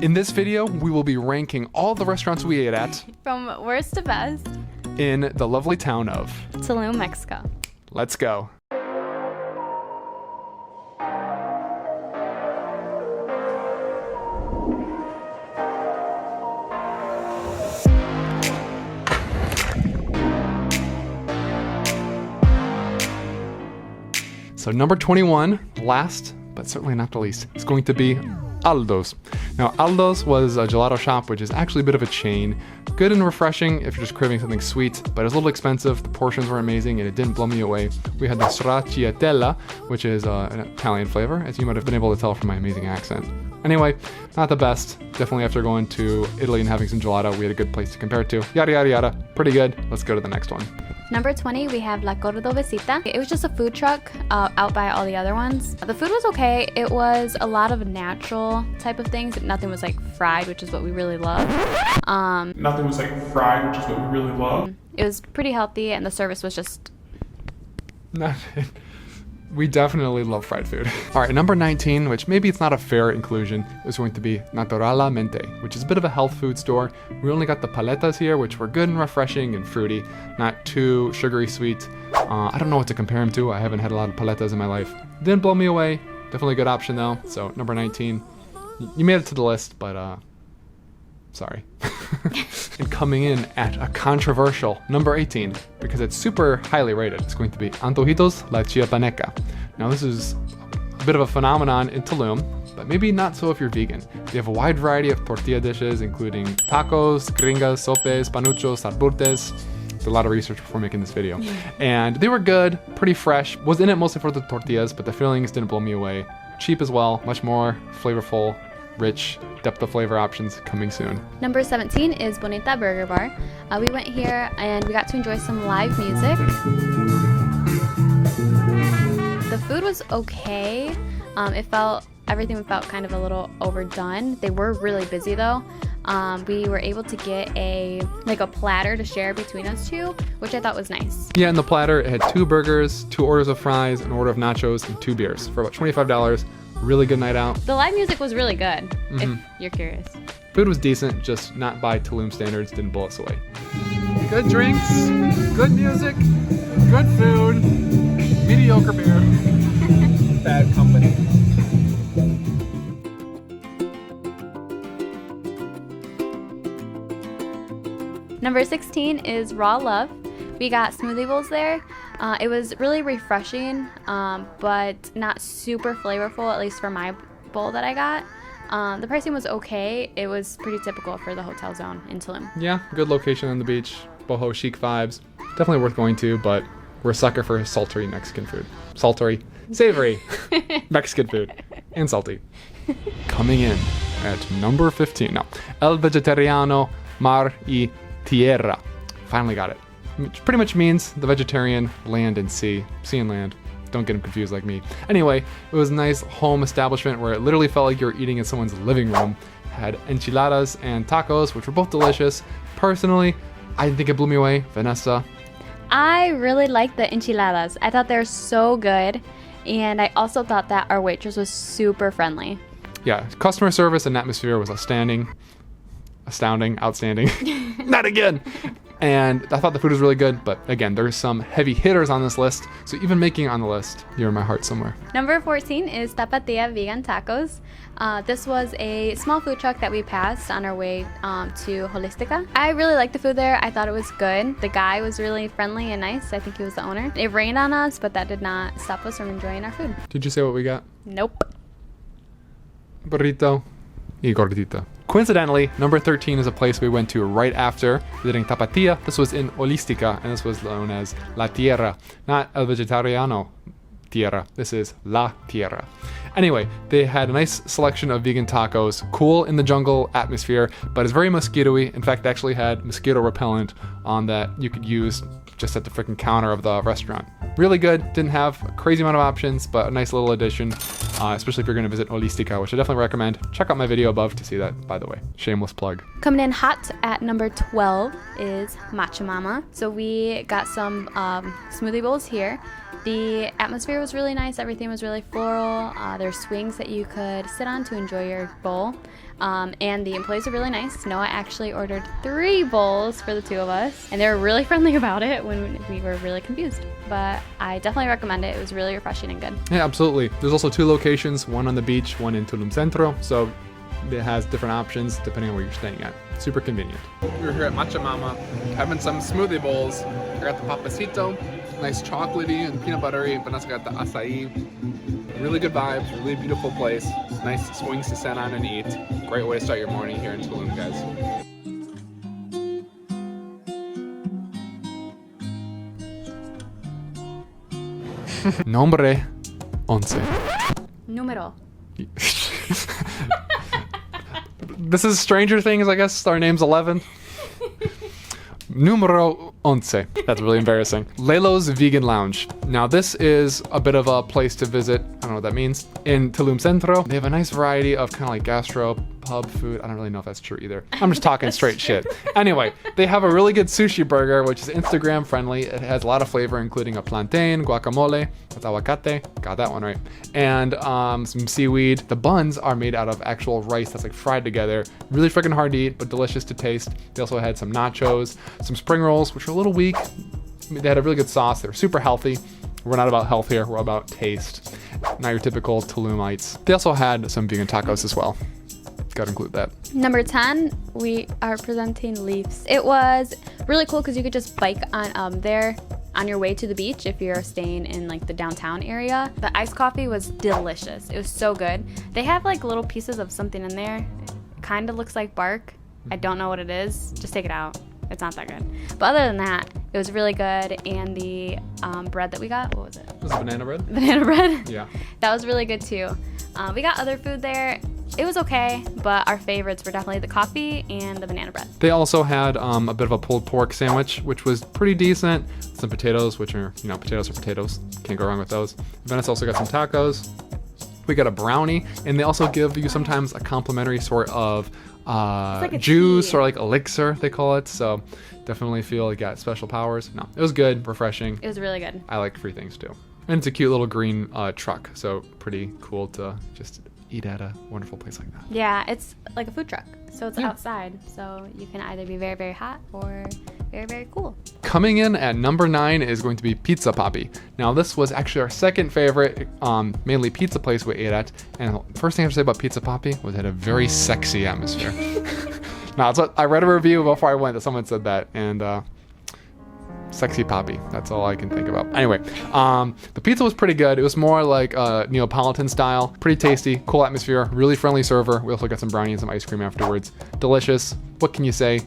In this video, we will be ranking all the restaurants we ate at from worst to best in the lovely town of Tulum, Mexico. Let's go. So number 21, last but certainly not the least, is going to be Aldo's. Now, Aldo's was a gelato shop, which is actually a bit of a chain. Good and refreshing if you're just craving something sweet, but it's a little expensive. The portions were amazing and it didn't blow me away. We had the stracciatella, which is an Italian flavor, as you might have been able to tell from my amazing accent. Anyway, not the best. Definitely after going to Italy and having some gelato, we had a good place to compare it to. Yada, yada, yada. Pretty good. Let's go to the next one. Number 20, we have La Cordobesita. It was just a food truck out by all the other ones. The food was okay. It was a lot of natural type of things. Nothing was like fried, which is what we really love. Nothing was like fried, which is what we really love. It was pretty healthy and the service was just... We definitely love fried food. All right, number 19, which maybe it's not a fair inclusion, is going to be Naturalmente, which is a bit of a health food store. We only got the paletas here, which were good and refreshing and fruity, not too sugary sweet. I don't know what to compare them to. I haven't had a lot of paletas in my life. Didn't blow me away. Definitely a good option though. So number 19, you made it to the list, but sorry. And coming in at a controversial number 18, because it's super highly rated, it's going to be Antojitos La Chiapaneca. Now this is a bit of a phenomenon in Tulum, but maybe not so if you're vegan. They have a wide variety of tortilla dishes, including tacos, gringas, sopes, panuchos, arburtes. Did a lot of research before making this video. And they were good, pretty fresh. Was in it mostly for the tortillas, but the fillings didn't blow me away. Cheap as well, much more flavorful, rich, depth of flavor options coming soon. Number 17 is Bonita Burger Bar. We went here and we got to enjoy some live music. The food was okay. Everything felt kind of a little overdone. They were really busy though. We were able to get a platter to share between us two, which I thought was nice. Yeah, in the platter, it had 2 burgers, 2 orders of fries, an order of nachos, and 2 beers for about $25. Really good night out. The live music was really good, if you're curious. Food was decent, just not by Tulum standards, didn't blow us away. Good drinks, good music, good food, mediocre beer, bad company. Number 16 is Raw Love. We got smoothie bowls there. It was really refreshing, but not super flavorful, at least for my bowl that I got. The pricing was okay. It was pretty typical for the hotel zone in Tulum. Yeah, good location on the beach, boho chic vibes. Definitely worth going to, but we're a sucker for sultry Mexican food. Sultry, savory Mexican food, and salty. Coming in at number 15. Now, El Vegetariano Mar y Tierra. Finally got it. Which pretty much means the vegetarian land and sea and land. Don't get them confused like me. Anyway, it was a nice home establishment where it literally felt like you were eating in someone's living room. Had enchiladas and tacos, which were both delicious. Personally, I didn't think it blew me away. Vanessa? I really liked the enchiladas. I thought they were so good. And I also thought that our waitress was super friendly. Yeah, customer service and atmosphere was astounding. Outstanding. Not again! And I thought the food was really good, but again, there's some heavy hitters on this list, so even making it on the list, you're in my heart somewhere. Number 14 is Tapatia Vegan Tacos. This was a small food truck that we passed on our way to Holistica. I really liked the food there. I thought it was good. The guy was really friendly and nice. I think he was the owner. It rained on us, but that did not stop us from enjoying our food. Did you say what we got? Nope. Burrito y gordita. Coincidentally, number 13 is a place we went to right after visiting Tapatia. This was in Holistica, and this was known as La Tierra, not El Vegetariano Tierra. This is La Tierra. Anyway, they had a nice selection of vegan tacos, cool in the jungle atmosphere, but it's very mosquito-y. In fact, they actually had mosquito repellent on that you could use just at the freaking counter of the restaurant. Really good. Didn't have a crazy amount of options, but a nice little addition, especially if you're going to visit Holistica, which I definitely recommend. Check out my video above to see that, by the way. Shameless plug. Coming in hot at number 12 is Matcha Mama. So we got some smoothie bowls here. The atmosphere was really nice. Everything was really floral. There's swings that you could sit on to enjoy your bowl. And the employees are really nice. Noah actually ordered 3 bowls for the 2 of us, and they were really friendly about it when we were really confused. But I definitely recommend it. It was really refreshing and good. Yeah, absolutely. There's also 2 locations, one on the beach, one in Tulum Centro. So it has different options depending on where you're staying at. Super convenient. We're here at Matcha Mama having some smoothie bowls. I got the papacito, nice chocolatey and peanut buttery. Vanessa got the acai. Really good vibes, really beautiful place. Nice swings to sit on and eat. Great way to start your morning here in Tulum, guys. Nombre 11. Número. This is Stranger Things, I guess. Our name's 11. Numero 11. That's really embarrassing. Laylo's Vegan Lounge. Now this is a bit of a place to visit. I don't know what that means. In Tulum Centro, they have a nice variety of kind of like gastro pub food. I don't really know if that's true either. I'm just talking straight shit. Anyway, they have a really good sushi burger, which is Instagram friendly. It has a lot of flavor, including a plantain, guacamole, that's aguacate, got that one right, and some seaweed. The buns are made out of actual rice that's like fried together. Really freaking hard to eat, but delicious to taste. They also had some nachos, some spring rolls, which were a little weak. They had a really good sauce. They were super healthy. We're not about health here, we're about taste. Not your typical Tulumites. They also had some vegan tacos as well. Gotta include that. Number 10, we are presenting Liefs. It was really cool because you could just bike on there on your way to the beach if you're staying in like the downtown area. The iced coffee was delicious. It was so good. They have like little pieces of something in there. It kind of looks like bark. I don't know what it is. Just take it out. It's not that good. But other than that, it was really good. And the bread that we got, what was it? Was it banana bread? Banana bread? Yeah. That was really good too. We got other food there. It was okay, but our favorites were definitely the coffee and the banana bread. They also had a bit of a pulled pork sandwich, which was pretty decent. Some potatoes, which are, you know, potatoes are potatoes. Can't go wrong with those. Vanessa also got some tacos. We got a brownie, and they also give you sometimes a complimentary sort of like juice tea, or like elixir, they call it. So definitely feel like you got special powers. No, it was good, refreshing. It was really good. I like free things too. And it's a cute little green truck, so pretty cool to just eat at a wonderful place like that. Yeah, it's like a food truck, so it's outside, so you can either be very, very hot or very, very cool. Coming in at number 9 is going to be Pizza Poppy. Now this was actually our second favorite, mainly pizza place we ate at, and the first thing I have to say about Pizza Poppy was it had a very sexy atmosphere. Now, I read a review before I went that someone said that, and sexy poppy. That's all I can think about. Anyway, the pizza was pretty good. It was more like Neapolitan style. Pretty tasty, cool atmosphere, really friendly server. We also got some brownie and some ice cream afterwards. Delicious. What can you say?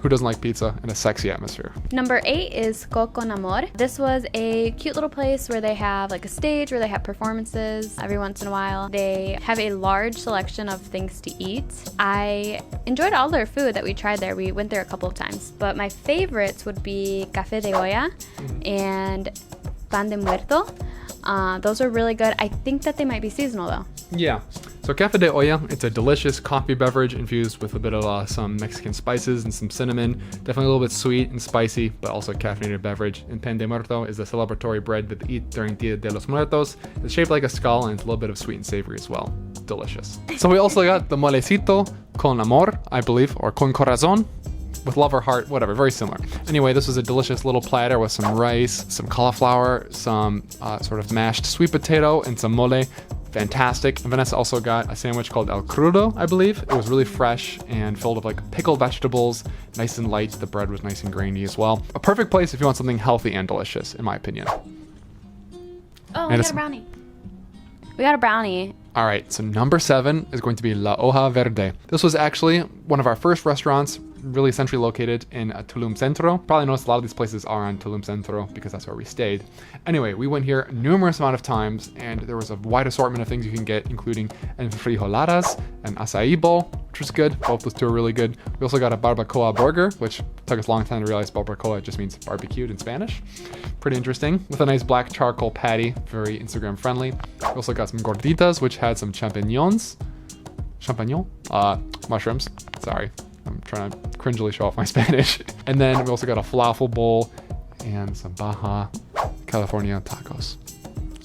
Who doesn't like pizza in a sexy atmosphere? Number 8 is Come Amor. This was a cute little place where they have like a stage where they have performances every once in a while. They have a large selection of things to eat. I enjoyed all their food that we tried there. We went there a couple of times, but my favorites would be Café de Olla and Pan de Muerto. Those are really good. I think that they might be seasonal though. Yeah. So Café de Olla, it's a delicious coffee beverage infused with a bit of some Mexican spices and some cinnamon. Definitely a little bit sweet and spicy, but also a caffeinated beverage. And Pan de Muerto is the celebratory bread that they eat during Dia de los Muertos. It's shaped like a skull and it's a little bit of sweet and savory as well. Delicious. So we also got the molecito con amor, I believe, or con corazón, with love or heart, whatever, very similar. Anyway, this was a delicious little platter with some rice, some cauliflower, some sort of mashed sweet potato, and some mole. Fantastic. And Vanessa also got a sandwich called El Crudo, I believe. It was really fresh and filled with like pickled vegetables, nice and light. The bread was nice and grainy as well. A perfect place if you want something healthy and delicious, in my opinion. Oh, we got a brownie. We got a brownie. All right, so number 7 is going to be La Hoja Verde. This was actually one of our first restaurants, really centrally located in Tulum Centro. Probably noticed a lot of these places are on Tulum Centro because that's where we stayed. Anyway, we went here numerous amount of times and there was a wide assortment of things you can get, including enfrijoladas and acai bowl, which was good. Both those two are really good. We also got a barbacoa burger, which took us a long time to realize barbacoa just means barbecued in Spanish. Pretty interesting, with a nice black charcoal patty, very Instagram friendly. We also got some gorditas, which had some champignons. Mushrooms, sorry. I'm trying to cringily show off my Spanish. And then we also got a falafel bowl and some Baja California tacos.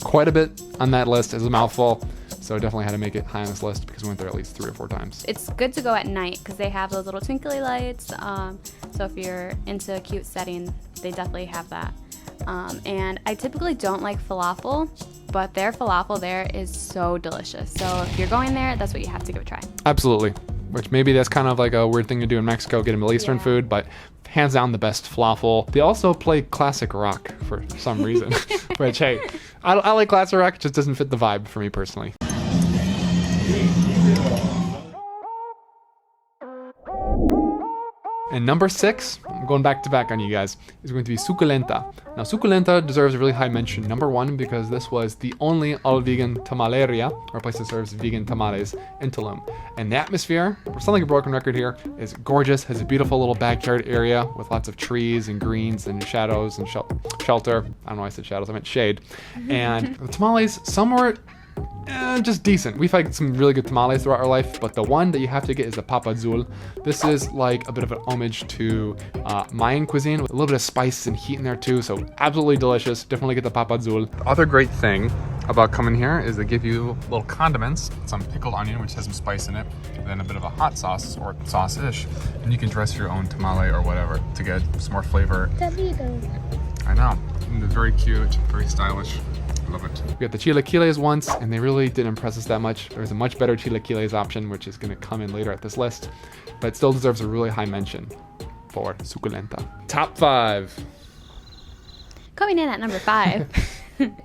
Quite a bit on that list. It's a mouthful. So definitely had to make it high on this list because we went there at least 3 or 4 times. It's good to go at night because they have those little twinkly lights. So if you're into a cute setting, they definitely have that. And I typically don't like falafel, but their falafel there is so delicious. So if you're going there, that's what you have to give a try. Absolutely. Which maybe that's kind of like a weird thing to do in Mexico, get a Middle Eastern food, but hands down the best falafel. They also play classic rock for some reason, which, hey, I like classic rock, it just doesn't fit the vibe for me personally. And number 6, I'm going back to back on you guys, is going to be Suculenta. Now, Suculenta deserves a really high mention. Number 1, because this was the only all-vegan tamaleria, or a place that serves vegan tamales, in Tulum. And the atmosphere, we're sounding like a broken record here, is gorgeous, has a beautiful little backyard area with lots of trees and greens and shadows and shelter. I don't know why I said shadows, I meant shade. And the tamales, some were just decent. We've had some really good tamales throughout our life, but the one that you have to get is the papa azul. This is like a bit of an homage to Mayan cuisine with a little bit of spice and heat in there too, so absolutely delicious. Definitely get the papa azul. The other great thing about coming here is they give you little condiments, some pickled onion, which has some spice in it, and then a bit of a hot sauce or sauce-ish, and you can dress your own tamale or whatever to get some more flavor. I know. And it's very cute, very stylish. Love it. We got the chilaquiles once, and they really didn't impress us that much. There's a much better chilaquiles option, which is going to come in later at this list, but it still deserves a really high mention for Suculenta. Top 5. Coming in at number 5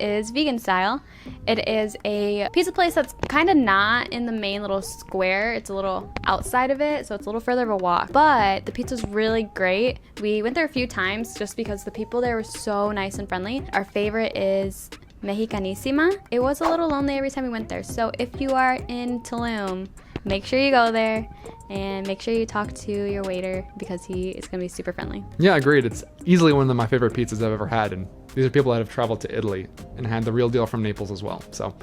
is vegan style. It is a pizza place that's kind of not in the main little square. It's a little outside of it, so it's a little further of a walk. But the pizza's really great. We went there a few times just because the people there were so nice and friendly. Our favorite is Mexicanísima. It was a little lonely every time we went there. So if you are in Tulum, make sure you go there and make sure you talk to your waiter because he is going to be super friendly. Yeah, agreed. It's easily one of my favorite pizzas I've ever had, and these are people that have traveled to Italy and had the real deal from Naples as well. So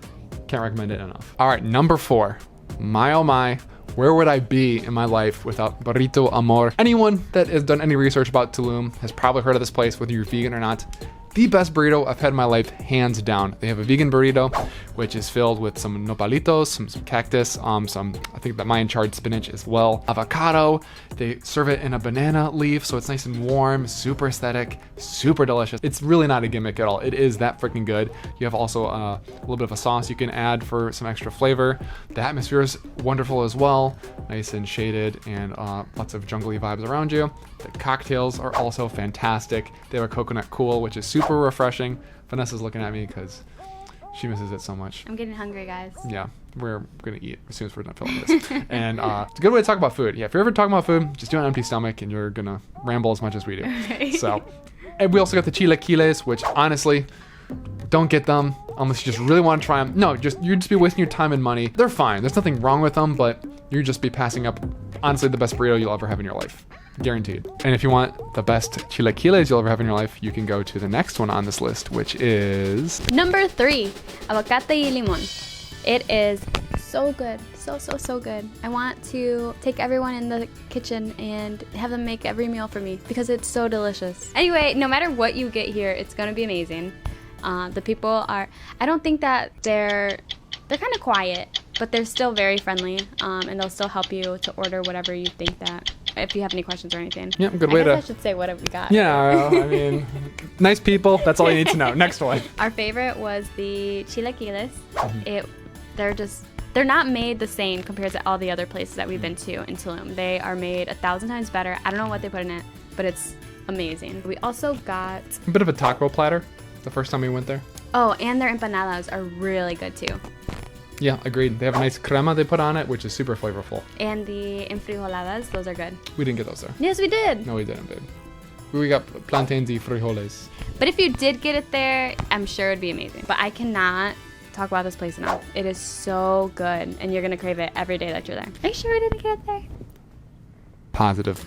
can't recommend it enough. All right, number 4. My oh my, where would I be in my life without Burrito Amor? Anyone that has done any research about Tulum has probably heard of this place, whether you're vegan or not. The best burrito I've had in my life, hands down. They have a vegan burrito, which is filled with some nopalitos, some cactus, some, I think that Mayan charred spinach as well, avocado. They serve it in a banana leaf, so it's nice and warm, super aesthetic, super delicious. It's really not a gimmick at all. It is that freaking good. You have also a little bit of a sauce you can add for some extra flavor. The atmosphere is wonderful as well, nice and shaded, and lots of jungly vibes around you. The cocktails are also fantastic. They have a coconut cool, which is super refreshing. Vanessa's looking at me because she misses it so much. I'm getting hungry, guys. Yeah, we're gonna eat as soon as we're done filming this. And it's a good way to talk about food. Yeah, if you're ever talking about food, just do it on an empty stomach and you're gonna ramble as much as we do. Right. So, and we also got the chilaquiles, which honestly, don't get them unless you just really want to try them. No, you'd just be wasting your time and money. They're fine. There's nothing wrong with them, but you'd just be passing up, honestly, the best burrito you'll ever have in your life. Guaranteed. And if you want the best chilaquiles you'll ever have in your life, you can go to the next one on this list, which is... Number 3, Aguacate Limon. It is so good. So good. I want to take everyone in the kitchen and have them make every meal for me because it's so delicious. Anyway, no matter what you get here, it's going to be amazing. The people are... I don't think that they're kind of quiet, but they're still very friendly, and they'll still help you to order whatever you think that... If you have any questions or anything. Yeah, good way to... I should say what have we got. Yeah, I mean, nice people. That's all you need to know. Next one. Our favorite was the chilaquiles. They're not made the same compared to all the other places that we've been to in Tulum. They are made 1,000 times better. I don't know what they put in it, but it's amazing. We also got... a bit of a taco platter the first time we went there. Oh, and their empanadas are really good too. Yeah, agreed. They have a nice crema they put on it, which is super flavorful. And the enfrijoladas, those are good. We didn't get those there. Yes, we did. No, we didn't, babe. We got plantains y frijoles. But if you did get it there, I'm sure it'd be amazing. But I cannot talk about this place enough. It is so good, and you're going to crave it every day that you're there. Are you sure we didn't get it there? Positive.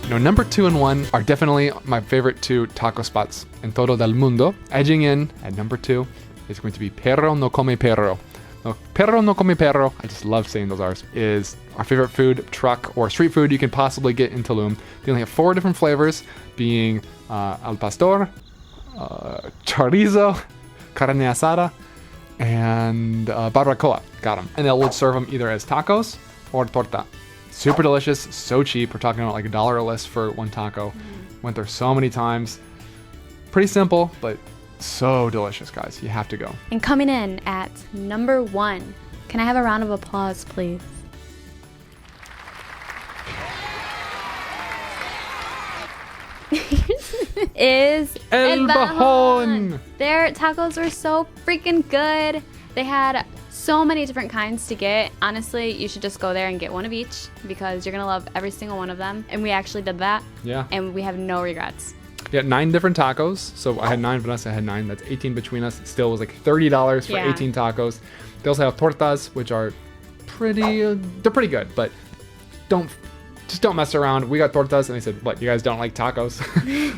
Number 2 and 1 are definitely my favorite 2 taco spots in todo del mundo. Edging in at number 2 is going to be Perro no Come Perro. No, Perro no Come Perro, I just love saying those R's, is our favorite food truck or street food you can possibly get in Tulum. They only have 4 different flavors, being al pastor, chorizo, carne asada, and barbacoa. Got them. And they'll serve them either as tacos or torta. Super delicious, so cheap. We're talking about like $1 or less for one taco. Went there so many times. Pretty simple, but so delicious, guys. You have to go. And coming in at number 1, can I have a round of applause, please? Is El Bajon. Their tacos were so freaking good. They had so many different kinds to get. Honestly, you should just go there and get one of each because you're gonna love every single one of them. And we actually did that. Yeah. And we have no regrets. Yeah, 9 different tacos. So I had 9, Vanessa had 9. That's 18 between us. It still was like $30 for 18 tacos. They also have tortas, which are they're pretty good, but just don't mess around. We got tortas, and they said, what, you guys don't like tacos?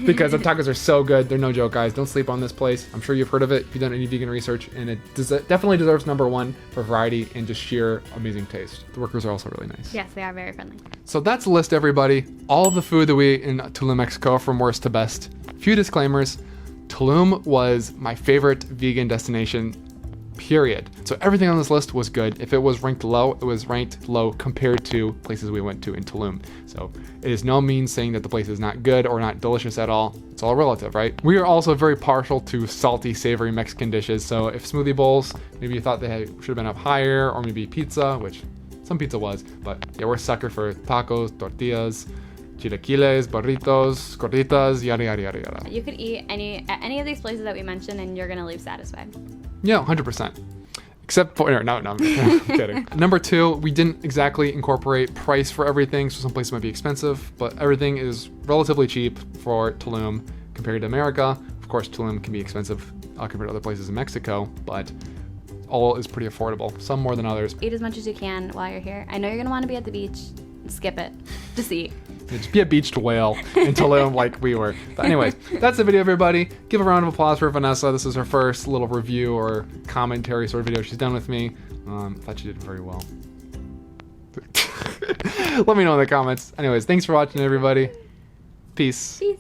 Because the tacos are so good. They're no joke, guys. Don't sleep on this place. I'm sure you've heard of it if you've done any vegan research, and it definitely deserves number 1 for variety and just sheer amazing taste. The workers are also really nice. Yes, they are very friendly. So that's the list, everybody. All of the food that we ate in Tulum, Mexico, from worst to best. Few disclaimers. Tulum was my favorite vegan destination, period. So everything on this list was good. If it was ranked low, it was ranked low compared to places we went to in Tulum. So it is no means saying that the place is not good or not delicious at all. It's all relative, right? We are also very partial to salty, savory Mexican dishes. So if smoothie bowls, maybe you thought they should have been up higher, or maybe pizza, which some pizza was, but yeah, we're a sucker for tacos, tortillas, chilaquiles, burritos, gorditas, yada, yada, yada, yada. You could eat at any of these places that we mentioned and you're gonna leave satisfied. Yeah, 100%. Except for, no, I'm kidding. Number 2, we didn't exactly incorporate price for everything, so some places might be expensive, but everything is relatively cheap for Tulum compared to America. Of course, Tulum can be expensive compared to other places in Mexico, but all is pretty affordable, some more than others. Eat as much as you can while you're here. I know you're gonna want to be at the beach. Skip it. Just eat. Just be a beached whale in Tulum like we were. But anyways, that's the video, everybody. Give a round of applause for Vanessa. This is her first little review or commentary sort of video she's done with me. I thought she did very well. Let me know in the comments. Anyways, thanks for watching, everybody. Peace. Peace.